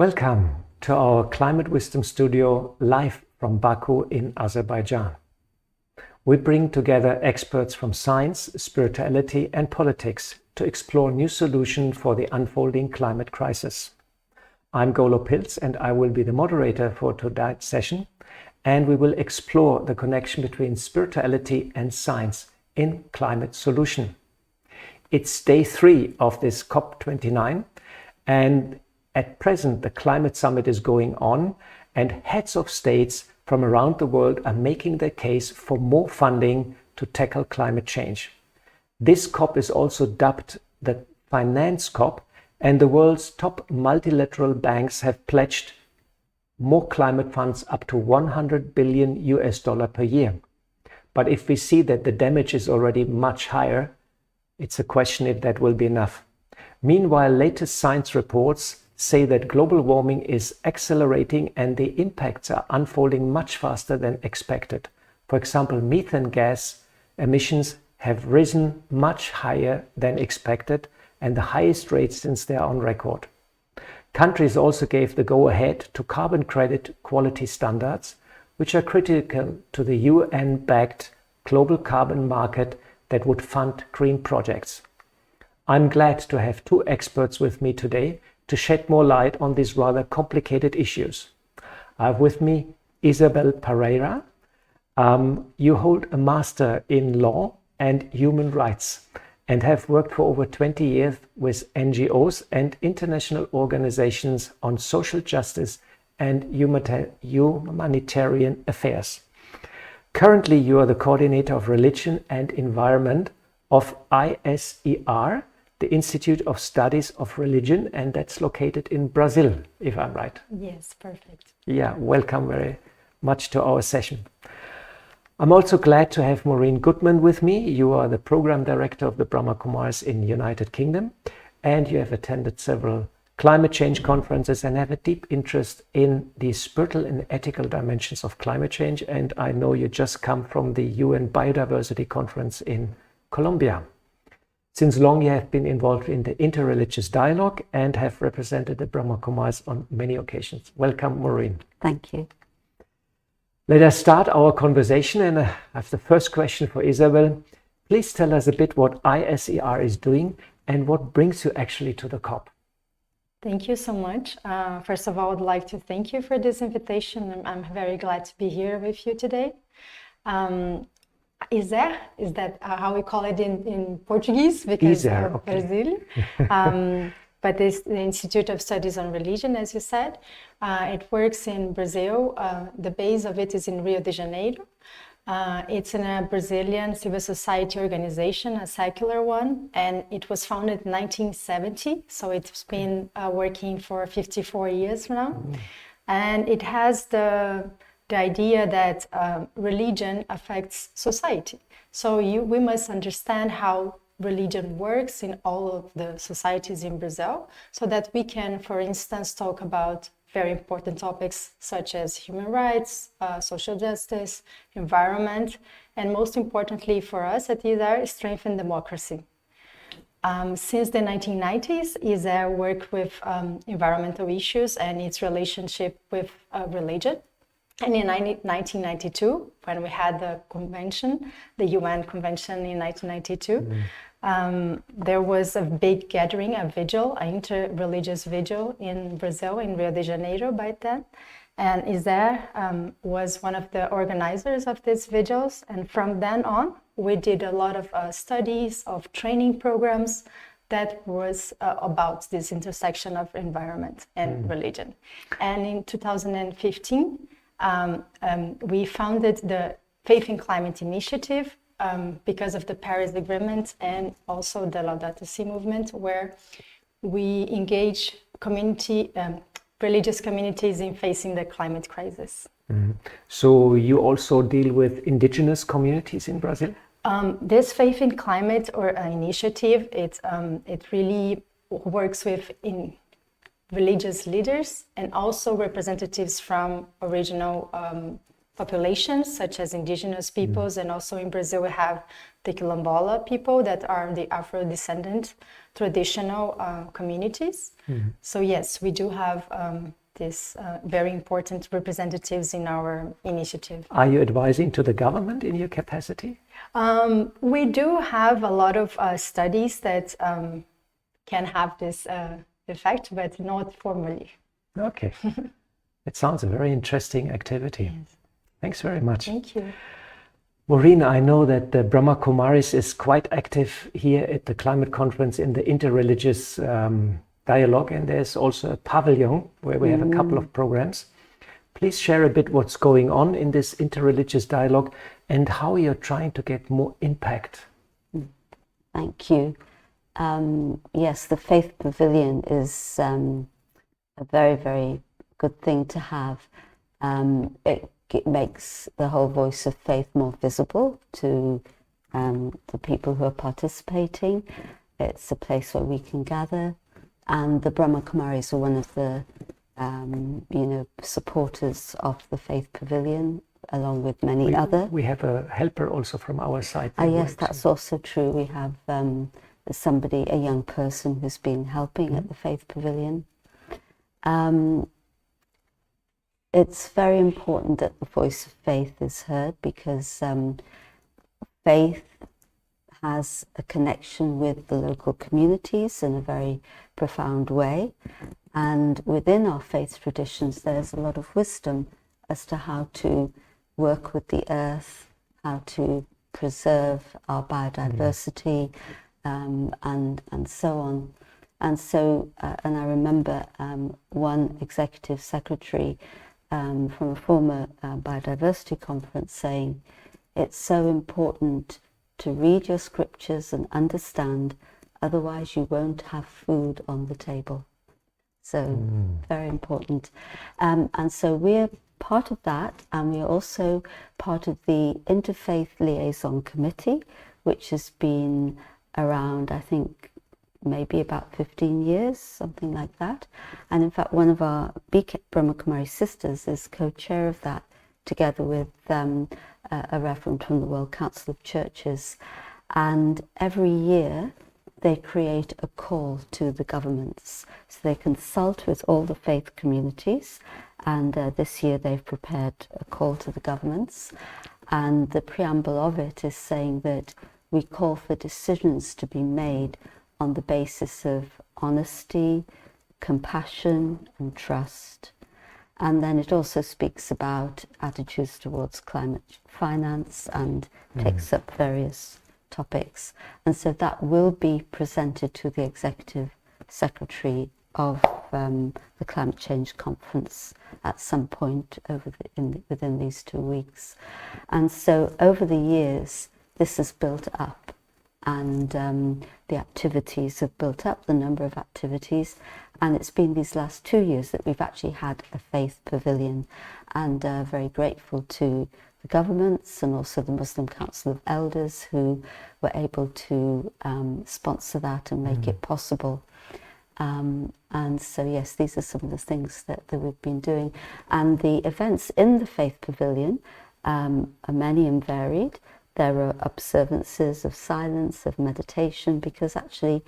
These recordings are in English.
Welcome to our Climate Wisdom Studio live from Baku in Azerbaijan. We bring together experts from science, spirituality and politics to explore new solutions for the unfolding climate crisis. I'm Golo Pilz and I will be the moderator for today's session, and we will explore the connection between spirituality and science in climate solution. It's day 3 of this COP29, and at present, the climate summit is going on, and heads of states from around the world are making their case for more funding to tackle climate change. This COP is also dubbed the Finance COP, and the world's top multilateral banks have pledged more climate funds up to $100 billion per year. But if we see that the damage is already much higher, it's a question if that will be enough. Meanwhile, latest science reports say that global warming is accelerating and the impacts are unfolding much faster than expected. For example, methane gas emissions have risen much higher than expected, and the highest rate since they are on record. Countries also gave the go-ahead to carbon credit quality standards, which are critical to the UN-backed global carbon market that would fund green projects. I'm glad to have 2 experts with me today to shed more light on these rather complicated issues. I have with me Isabel Pereira. You hold a master in law and human rights and have worked for over 20 years with NGOs and international organizations on social justice and humanitarian affairs. Currently, you are the coordinator of religion and environment of ISER, the Institute of Studies of Religion, and that's located in Brazil, if I'm right. Yes, perfect. Yeah, welcome very much to our session. I'm also glad to have Maureen Goodman with me. You are the Program Director of the Brahma Kumaris in United Kingdom, and you have attended several climate change conferences and have a deep interest in the spiritual and ethical dimensions of climate change. And I know you just come from the UN Biodiversity Conference in Colombia. Since long, you have been involved in the interreligious dialogue and have represented the Brahma Kumaris on many occasions. Welcome, Maureen. Thank you. Let us start our conversation, and I have the first question for Isabel. Please tell us a bit what ISER is doing and what brings you actually to the COP. Thank you so much. First of all, I would like to thank you for this invitation. I'm very glad to be here with you today. ISER, is that how we call it in Portuguese? Because ISER, of okay. Brazil. But it's the Institute of Studies on Religion, as you said. It works in Brazil. The base of it is in Rio de Janeiro. It's a Brazilian civil society organization, a secular one, and it was founded in 1970. So it's been working for 54 years now. And it has the idea that religion affects society. So we must understand how religion works in all of the societies in Brazil, so that we can, for instance, talk about very important topics such as human rights, social justice, environment, and most importantly for us at ISER, strengthen democracy. Since the 1990s, ISER worked with environmental issues and its relationship with religion. And in 1992, when we had the convention, the UN convention in 1992, there was a big gathering, a vigil, an inter-religious vigil in Brazil, in Rio de Janeiro by then. And ISER was one of the organizers of these vigils. And from then on, we did a lot of studies, of training programs that was about this intersection of environment and religion. And in 2015, we founded the Faith in Climate Initiative because of the Paris Agreement and also the Laudato Si movement, where we engage religious communities in facing the climate crisis. So you also deal with indigenous communities in Brazil? This Faith in Climate initiative, it really works with religious leaders and also representatives from original populations, such as indigenous peoples, and also in Brazil we have the Quilombola people that are the Afro-descendant traditional communities. So yes, we do have these very important representatives in our initiative. Are you advising to the government in your capacity? We do have a lot of studies that can have this effect, but not formally. Okay. It sounds a very interesting activity. Yes. Thanks very much. Thank you. Maureen, I know that the Brahma Kumaris is quite active here at the climate conference in the interreligious dialogue, and there's also a pavilion where we have a couple of programs. Please share a bit what's going on in this interreligious dialogue and how you're trying to get more impact. Thank you. Yes, the Faith Pavilion is a very, very good thing to have. It makes the whole voice of faith more visible to the people who are participating. It's a place where we can gather, and the Brahma Kumaris are one of the supporters of the Faith Pavilion, along with many other. We have a helper also from our side. Yes, that's also true. We have a young person who's been helping at the Faith Pavilion. It's very important that the voice of faith is heard, because faith has a connection with the local communities in a very profound way. And within our faith traditions, there's a lot of wisdom as to how to work with the earth, how to preserve our biodiversity, and so on. And so, and I remember one executive secretary from a former biodiversity conference saying, it's so important to read your scriptures and understand, otherwise you won't have food on the table. So very important. And so we're part of that, and we're also part of the Interfaith Liaison Committee, which has been around, I think, maybe about 15 years, something like that. And in fact, one of our Brahma Kumaris sisters is co-chair of that, together with a reverend from the World Council of Churches. And every year they create a call to the governments. So they consult with all the faith communities, and this year they've prepared a call to the governments. And the preamble of it is saying that we call for decisions to be made on the basis of honesty, compassion, and trust. And then it also speaks about attitudes towards climate finance and takes up various topics. And so that will be presented to the Executive Secretary of the Climate Change Conference at some point within these 2 weeks. And so over the years, this has built up, and the activities have built up, the number of activities, and it's been these last 2 years that we've actually had a faith pavilion, and very grateful to the governments and also the Muslim Council of Elders who were able to sponsor that and make it possible. And so yes, these are some of the things that we've been doing, and the events in the faith pavilion are many and varied. There are observances of silence, of meditation, because actually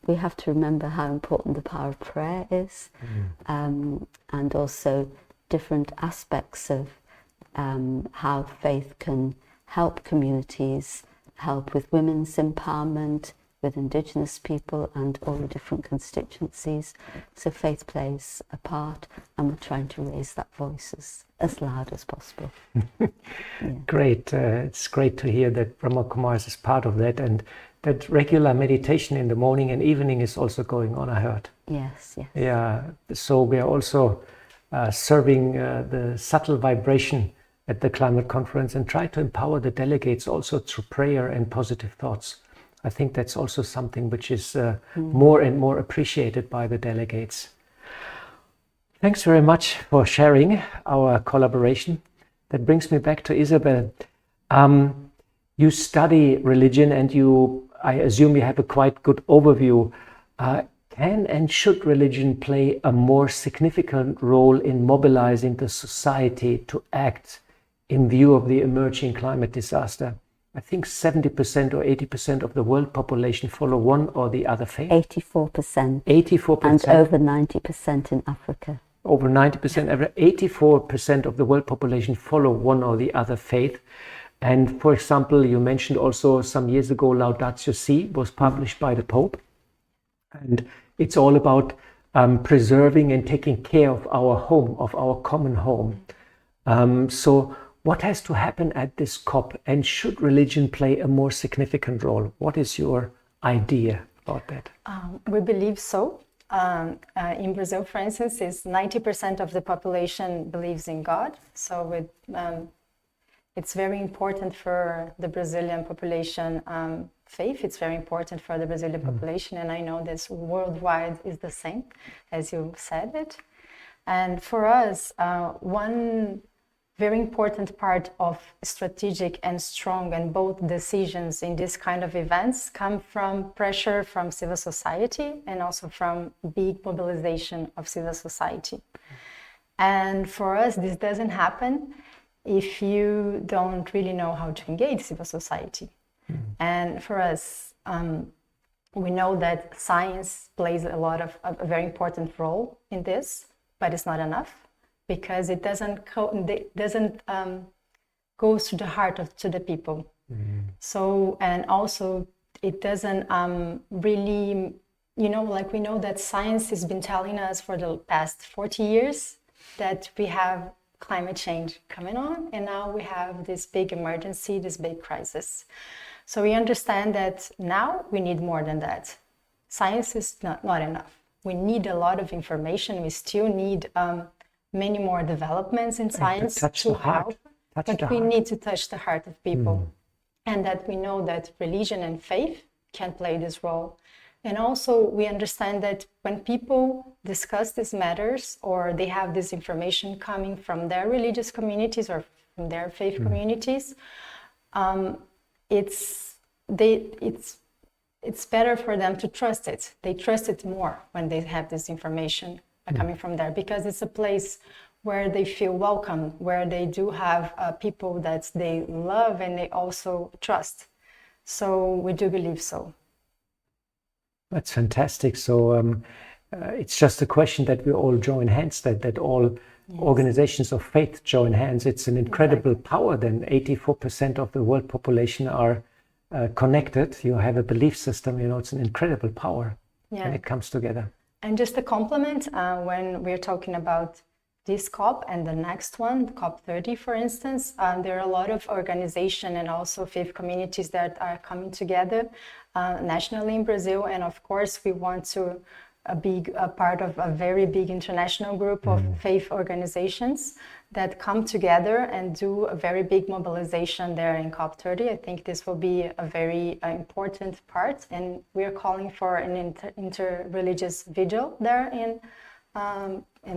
we have to remember how important the power of prayer is, and also different aspects of how faith can help communities, help with women's empowerment, with Indigenous people and all the different constituencies. So faith plays a part, and we're trying to raise that voice as loud as possible. Great. It's great to hear that Brahma Kumaris is part of that, and that regular meditation in the morning and evening is also going on, I heard. Yes, yes. Yeah, so we are also serving the subtle vibration at the climate conference and try to empower the delegates also through prayer and positive thoughts. I think that's also something which is more and more appreciated by the delegates. Thanks very much for sharing our collaboration. That brings me back to Isabel. You study religion, and I assume you have a quite good overview. Can and should religion play a more significant role in mobilizing the society to act in view of the emerging climate disaster, I think 70% or 80% of the world population follow one or the other faith. 84%. 84%. And over 90% in Africa. Over 90%, 84% of the world population follow one or the other faith. And for example, you mentioned also some years ago, Laudatio Si was published by the Pope. And it's all about preserving and taking care of our home, of our common home. So what has to happen at this COP, and should religion play a more significant role? What is your idea about that? We believe so. In Brazil, for instance, is 90% of the population believes in God. So it's very important for the Brazilian population faith. It's very important for the Brazilian population, and I know this worldwide is the same, as you said it. And for us, one very important part of strategic and strong and bold decisions in this kind of events come from pressure from civil society and also from big mobilization of civil society. And for us, this doesn't happen if you don't really know how to engage civil society. And for us, we know that science plays a very important role in this, but it's not enough, because it doesn't go to the heart to the people. So, and also it doesn't really, we know that science has been telling us for the past 40 years that we have climate change coming on, and now we have this big emergency, this big crisis. So we understand that now we need more than that. Science is not enough. We need a lot of information. We still need many more developments in science to help, but we need to touch the heart of people. And that we know that religion and faith can play this role. And also we understand that when people discuss these matters, or they have this information coming from their religious communities or from their faith communities, it's better for them to trust it. They trust it more when they have this information coming from there, because it's a place where they feel welcome, where they do have people that they love and they also trust. So we do believe so. That's fantastic. So it's just a question that we all join hands, that all organizations of faith join hands. It's an incredible power. Then 84% of the world population are connected. You have a belief system, it's an incredible power when it comes together. And just a compliment, when we're talking about this COP and the next one, COP30, for instance, there are a lot of organizations and also faith communities that are coming together nationally in Brazil. And of course, we want to be a part of a very big international group of faith organizations that come together and do a very big mobilization there in COP30. I think this will be a very important part, and we are calling for an inter-religious vigil there in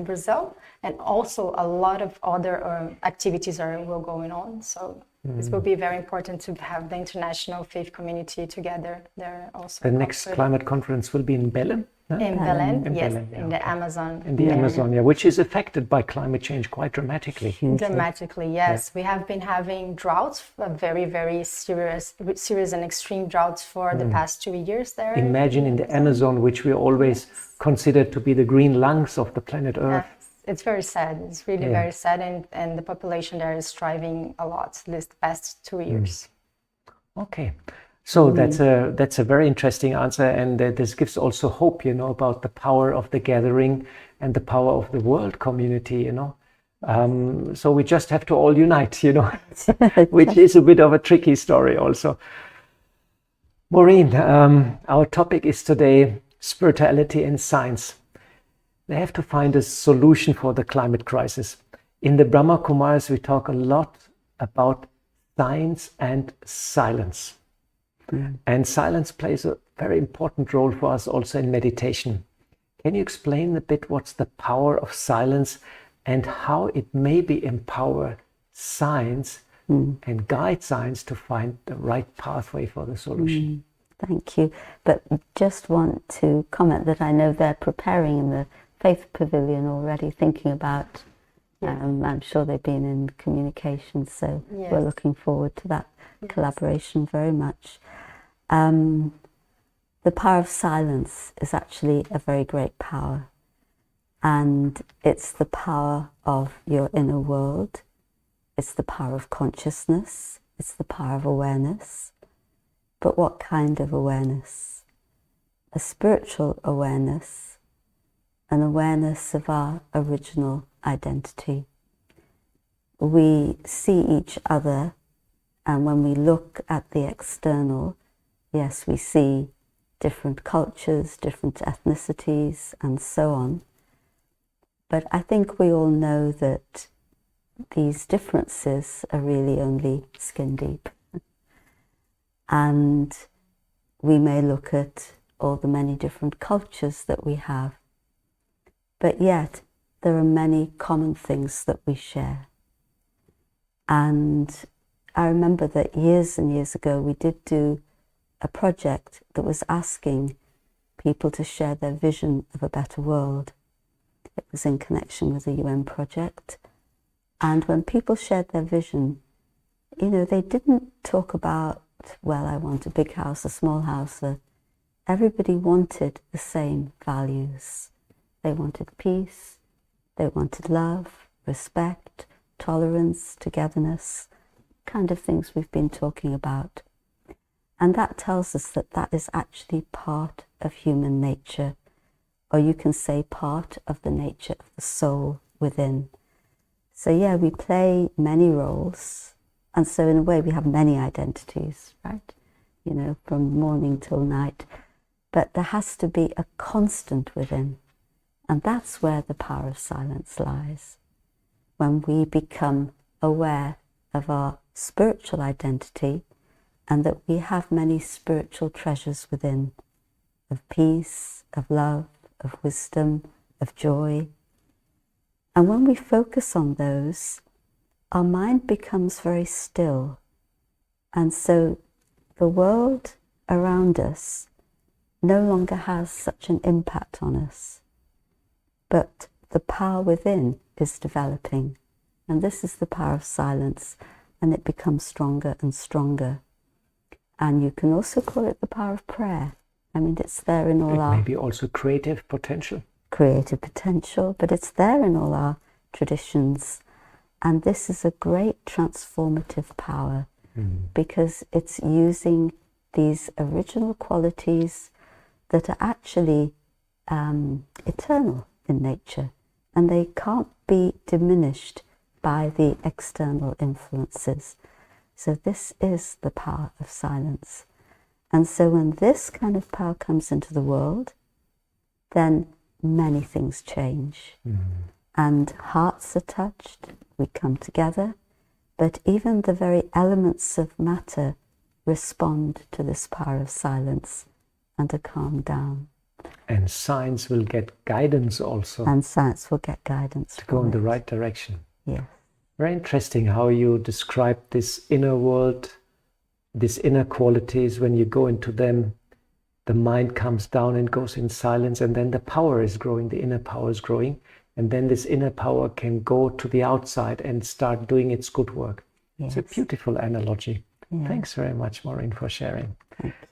Brazil, and also a lot of other activities will going on. So this will be very important to have the international faith community together there also. The next climate conference will be in Belém. Huh? In Belém, yes, Belém, in the Amazon. In the Amazon, which is affected by climate change quite dramatically. Dramatically, yes. We have been having droughts, very, very serious and extreme droughts for the past 2 years there. Imagine in the Amazon, which we always consider to be the green lungs of the planet Earth. It's very sad. It's really very sad, and the population there is thriving a lot this past 2 years. Okay. So that's a very interesting answer, and this gives also hope, about the power of the gathering and the power of the world community, So we just have to all unite, which is a bit of a tricky story also. Maureen, our topic is today spirituality and science. They have to find a solution for the climate crisis. In the Brahma Kumaris, we talk a lot about science and silence. And silence plays a very important role for us also in meditation. Can you explain a bit what's the power of silence and how it maybe empower science and guide science to find the right pathway for the solution? Thank you. But just want to comment that I know they're preparing in the Faith Pavilion already, thinking about I'm sure they've been in communication, so Yes. we're looking forward to that collaboration very much. The power of silence is actually a very great power, and it's the power of your inner world. It's the power of consciousness. It's the power of awareness. But what kind of awareness? A spiritual awareness, an awareness of our original identity. We see each other, and when we look at the external, yes, we see different cultures, different ethnicities, and so on. But I think we all know that these differences are really only skin deep. And we may look at all the many different cultures that we have, but yet there are many common things that we share. And I remember that years and years ago we did do a project that was asking people to share their vision of a better world. It was in connection with a UN project. And when people shared their vision, you know, they didn't talk about, well, I want a big house, a small house. Everybody wanted the same values. They wanted peace, they wanted love, respect, tolerance, togetherness, kind of things we've been talking about. And that tells us that that is actually part of human nature, or you can say part of the nature of the soul within. So yeah, we play many roles, and so in a way we have many identities, right? You know, from morning till night. But there has to be a constant within, and that's where the power of silence lies. When we become aware of our spiritual identity, and that we have many spiritual treasures within, of peace, of love, of wisdom, of joy. And when we focus on those, our mind becomes very still. And so the world around us no longer has such an impact on us. But the power within is developing. And this is the power of silence, and it becomes stronger and stronger. And you can also call it the power of prayer. I mean, it's there in all our... Maybe also creative potential. Creative potential, but it's there in all our traditions. And this is a great transformative power because it's using these original qualities that are actually eternal in nature, and they can't be diminished by the external influences. So this is the power of silence. And so when this kind of power comes into the world, then many things change. And hearts are touched, we come together, but even the very elements of matter respond to this power of silence and are calmed down. And science will get guidance also. And science will get guidance to go in the right direction. Yes. Very interesting how you describe this inner world, these inner qualities. When you go into them, the mind comes down and goes in silence, and then the power is growing, the inner power is growing, and then this inner power can go to the outside and start doing its good work. Yes. It's a beautiful analogy. Yeah. Thanks very much, Maureen, for sharing. Thank you.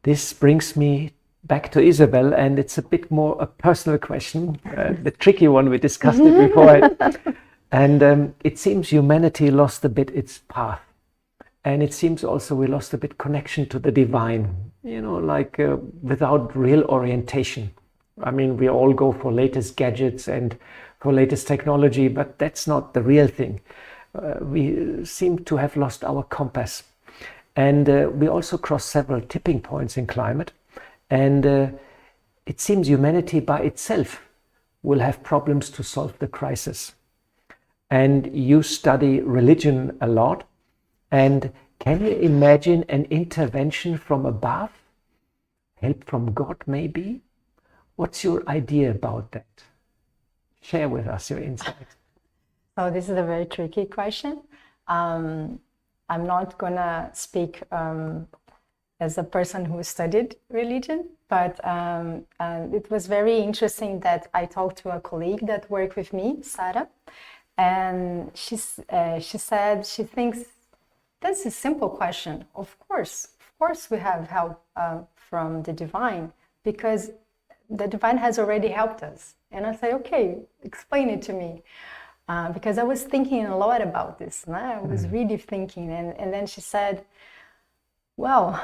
This brings me back to Isabel, and it's a bit more a personal question, the tricky one. We discussed it before. And it seems humanity lost a bit its path. And it seems also we lost a bit connection to the divine, you know, like without real orientation. I mean, we all go for latest gadgets and for latest technology, but that's not the real thing. We seem to have lost our compass. And we also crossed several tipping points in climate. And it seems humanity by itself will have problems to solve the crisis. And you study religion a lot. And can you imagine an intervention from above? Help from God, maybe? What's your idea about that? Share with us your insight. So this is a very tricky question. I'm not going to speak as a person who studied religion, but it was very interesting that I talked to a colleague that worked with me, Sarah, and she said she thinks that's a simple question. Of course we have help from the divine, because the divine has already helped us. And I said, okay, explain it to me. Because I was thinking a lot about this. And I was really thinking. And then she said, well,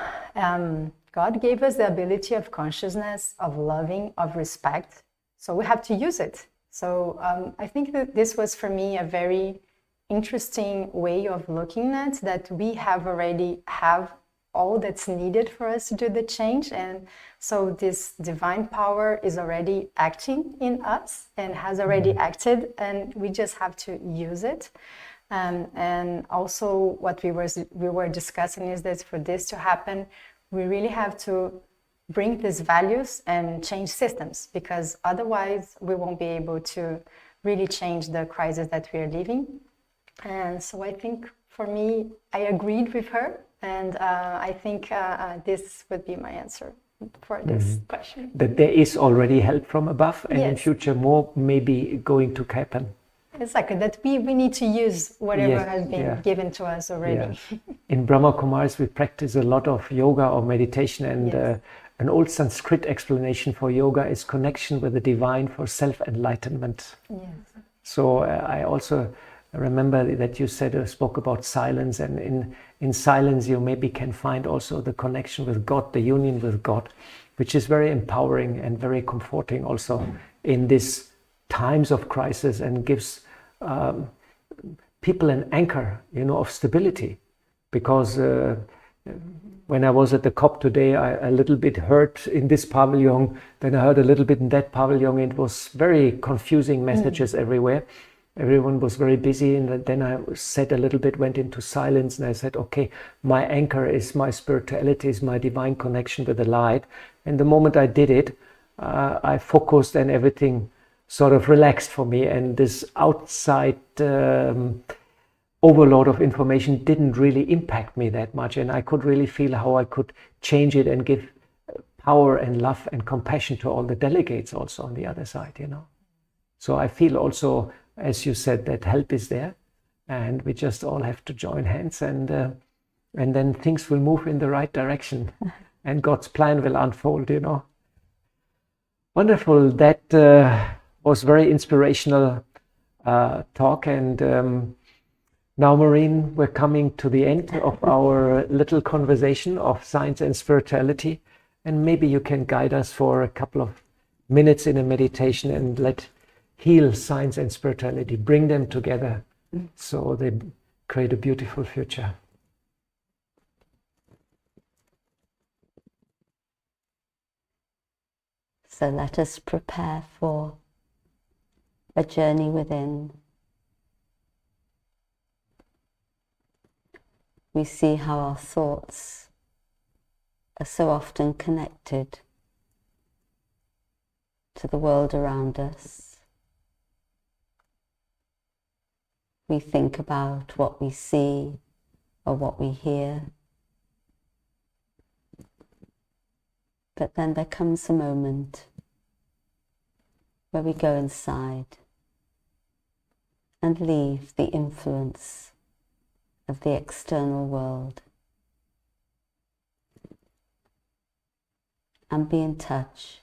God gave us the ability of consciousness, of loving, of respect. So we have to use it. So I think that this was for me a very interesting way of looking at that we already have all that's needed for us to do the change. And so this divine power is already acting in us and has already acted, and we just have to use it. And also what we were discussing is that for this to happen, we really have to bring these values and change systems, because otherwise we won't be able to really change the crisis that we are living. And so I think for me, I agreed with her, and I think this would be my answer for this question. That there is already help from above, and in Yes. future more may be going to happen. Exactly, that we need to use whatever Yes, has been yeah. given to us already. Yeah. In Brahma Kumaris, we practice a lot of yoga or meditation, and Yes. an old Sanskrit explanation for yoga is connection with the divine for self-enlightenment. Yes. So I also remember that you spoke about silence, and in silence you maybe can find also the connection with God, the union with God, which is very empowering and very comforting also in these times of crisis, and gives people an anchor, of stability. Because when I was at the COP today, I a little bit heard in this pavilion, then I heard a little bit in that pavilion. It was very confusing messages everywhere. Everyone was very busy, and then I said a little bit, went into silence, and I said, okay, my anchor is my spirituality, is my divine connection with the light. And the moment I did it, I focused, and everything sort of relaxed for me, and this outside overload of information didn't really impact me that much, and I could really feel how I could change it and give power and love and compassion to all the delegates also on the other side, So I feel also, as you said, that help is there, and we just all have to join hands, and then things will move in the right direction, and God's plan will unfold, Wonderful. That was very inspirational talk, and now, Maureen, we're coming to the end of our little conversation of science and spirituality, and maybe you can guide us for a couple of minutes in a meditation and heal science and spirituality, bring them together so they create a beautiful future. So let us prepare for a journey within. We see how our thoughts are so often connected to the world around us. We think about what we see or what we hear. But then there comes a moment where we go inside and leave the influence of the external world and be in touch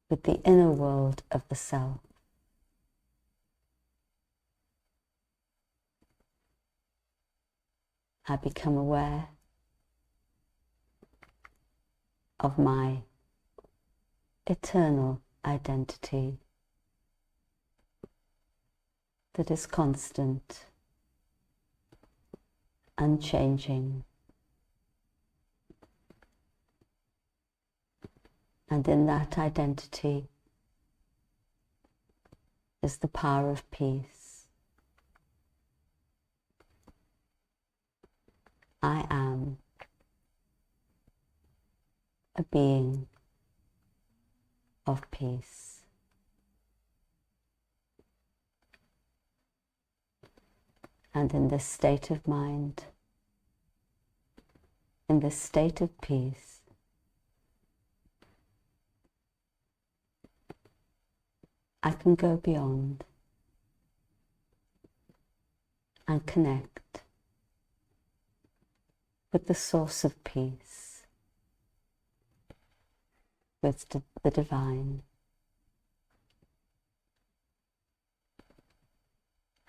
with the inner world of the self. I become aware of my eternal identity that is constant, unchanging, and in that identity is the power of peace. I am a being of peace. And in this state of mind, in this state of peace, I can go beyond and connect with the source of peace, with the divine.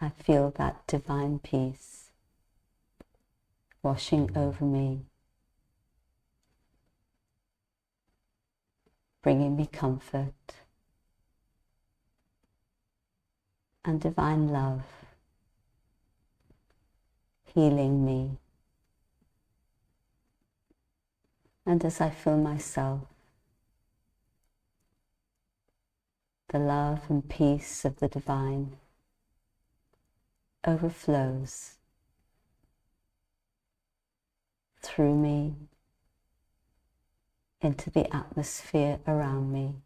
I feel that divine peace washing over me, bringing me comfort and divine love, healing me. And as I feel myself, the love and peace of the divine overflows through me into the atmosphere around me,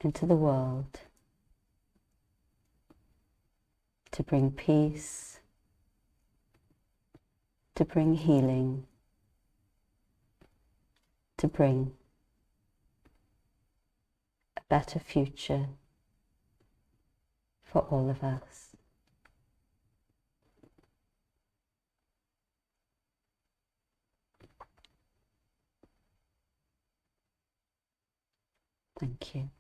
into the world, to bring peace, to bring healing, to bring a better future for all of us. Thank you.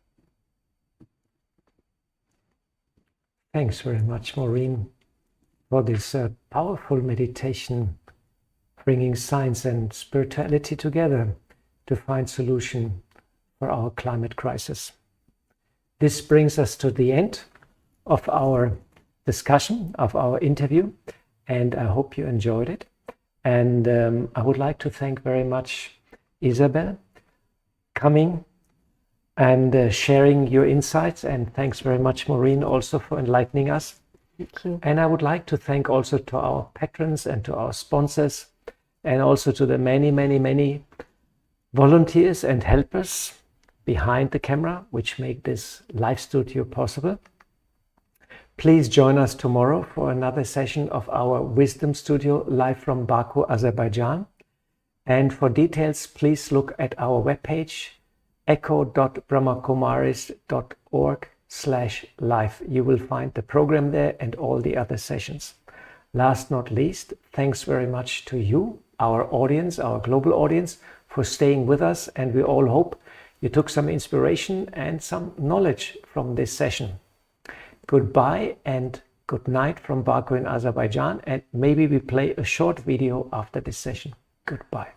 Thanks very much, Maureen, for this powerful meditation, bringing science and spirituality together to find solution for our climate crisis. This brings us to the end of our discussion, of our interview, and I hope you enjoyed it. And I would like to thank very much Isabel coming and sharing your insights, and thanks very much, Maureen, also for enlightening us. Thank you. And I would like to thank also to our patrons and to our sponsors, and also to the many, many, many volunteers and helpers behind the camera, which make this live studio possible. Please join us tomorrow for another session of our Wisdom Studio live from Baku, Azerbaijan. And for details, please look at our webpage, echo.brahmakumaris.org/live. You will find the program there and all the other sessions. Last not least, thanks very much to you, our audience, our global audience, for staying with us, and we all hope you took some inspiration and some knowledge from this session. Goodbye and good night from Baku in Azerbaijan, and maybe we play a short video after this session. Goodbye.